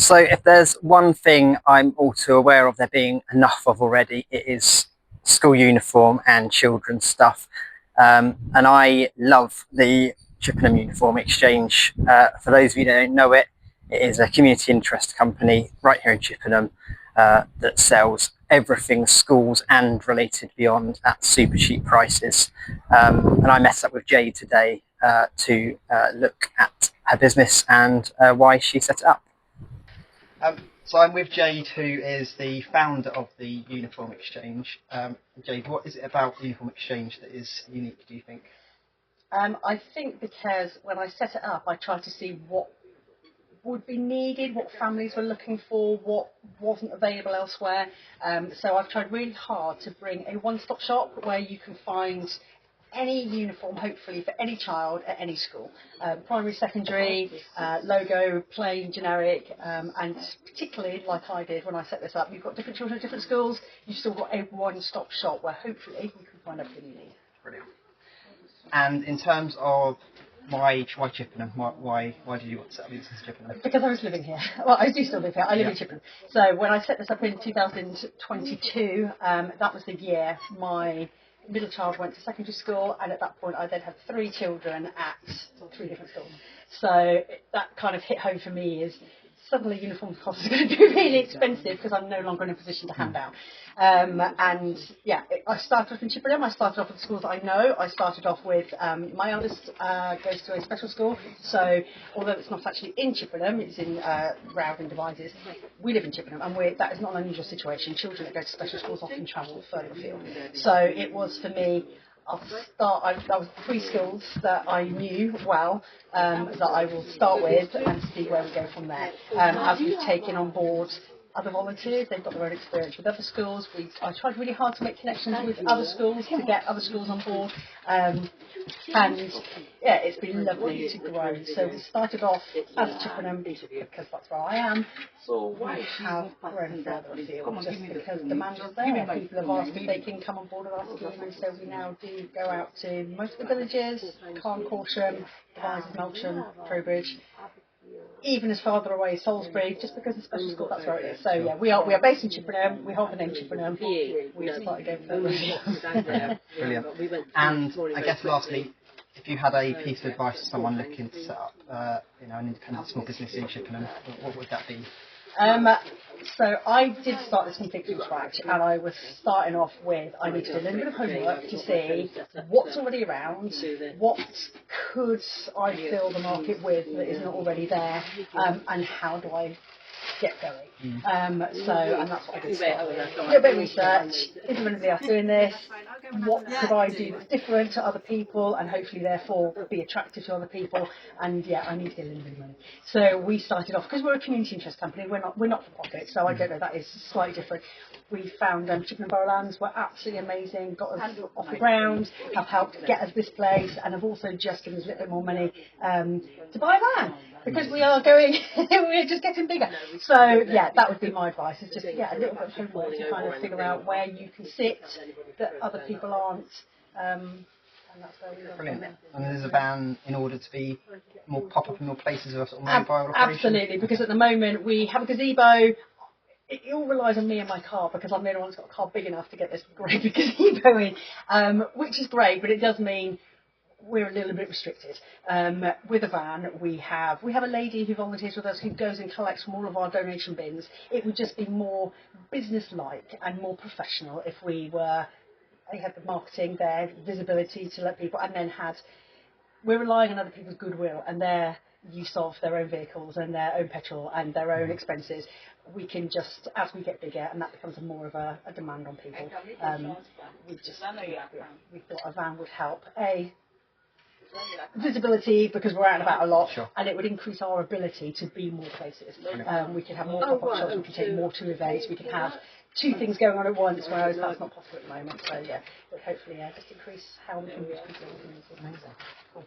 So if there's one thing I'm all too aware of there being enough of already, it is school uniform and children's stuff. And I love the Chippenham Uniform Exchange. For those of you that don't know it, it is a community interest company right here in Chippenham that sells everything schools and related beyond at super cheap prices. And I met up with Jade today to look at her business and why she set it up. So I'm with Jade, who is the founder of the Uniform Exchange. Jade, what is it about the Uniform Exchange that is unique, do you think? I think because when I set it up, I tried to see what would be needed, what families were looking for, what wasn't available elsewhere. So I've tried really hard to bring a one-stop shop where you can find any uniform, hopefully, for any child at any school. Primary, secondary, logo, plain, generic, and particularly like I did when I set this up, you've got different children at different schools, you've still got a one-stop shop where hopefully you can find everything you need. Brilliant. And in terms of why Chippenham? Why did you want to set up a business in Chippenham? Because I was living here. Well, I do still live here. I live in Chippenham. So when I set this up in 2022, that was the year my middle child went to secondary school, and at that point I then had 3 children at 3 different schools. So that kind of hit home for me is suddenly uniform costs are going to be really expensive because I'm no longer in a position to hand out. And yeah, I started off in Chippenham. I started off with the schools that I know. I started off with my eldest goes to a special school, so although it's not actually in Chippenham, it's in Rowden Devizes. We live in Chippenham, and that is not an unusual situation. Children that go to special schools often travel further afield. So it was for me. That was 3 schools that I knew well, that I will start with and see where we go from there. As we've taken on board other volunteers, they've got their own experience with other schools. I tried really hard to make connections with other schools to get other schools on board. And yeah, it's been lovely to grow. So we started off as Chippenham because that's where I am. We have grown further afield just because demand is there. People have asked if they can come on board with our scheme, and so we now do go out to most of the villages, Carn, Corsham, Devizes, Melksham, Trowbridge, even as farther away as Salisbury, just because the special school, that's where it is. So yeah, we are based in Chippenham, we hold the name Chippenham, we started going further afield. Brilliant. And I guess lastly, if you had a piece of advice to someone looking to set up an independent small business in Chippenham, what would that be? So I did start this completely from scratch, and I was starting off with I need to do a little bit of homework to see what's already around, what could I fill the market with that is not already there, and how do I get going. And that's what I did start with. A little bit of research, is there anybody else doing this? What could I do that's different to other people and hopefully therefore be attractive to other people? And yeah, I need to get a little bit of money. So we started off, because we're a community interest company, we're not for profit, so I don't know, that is slightly different. We found Chippenham Borough Lands were absolutely amazing, got us off the ground, have helped get us this place, and have also just given us a little bit more money to buy a van. Because we are going, we're just getting bigger. So yeah, that would be my advice, is just a little bit of homework to kind of figure out where you can sit that other people aren't. And that's where we go. Brilliant. And there's a van in order to be more pop up in more places of sort of mobile operation? Absolutely, because at the moment we have a gazebo. It all relies on me and my car, because I'm the only one that's got a car big enough to get this great big gazebo in, which is great, but it does mean we're a little bit restricted. With a van, we have a lady who volunteers with us who goes and collects from all of our donation bins. It would just be more business-like and more professional if we had the marketing there, visibility to let people, and then we're relying on other people's goodwill and their use of their own vehicles and their own petrol and their own expenses. We can just, as we get bigger, and that becomes more of a demand on people, we thought a van would help. Visibility, because we're out and about a lot, sure, and it would increase our ability to be more places. We could have more pop-up shops, we could take more to events, we could have 2 things going on at once, whereas that's not possible at the moment. So yeah, but hopefully just increase how we can reach people. Amazing. Cool.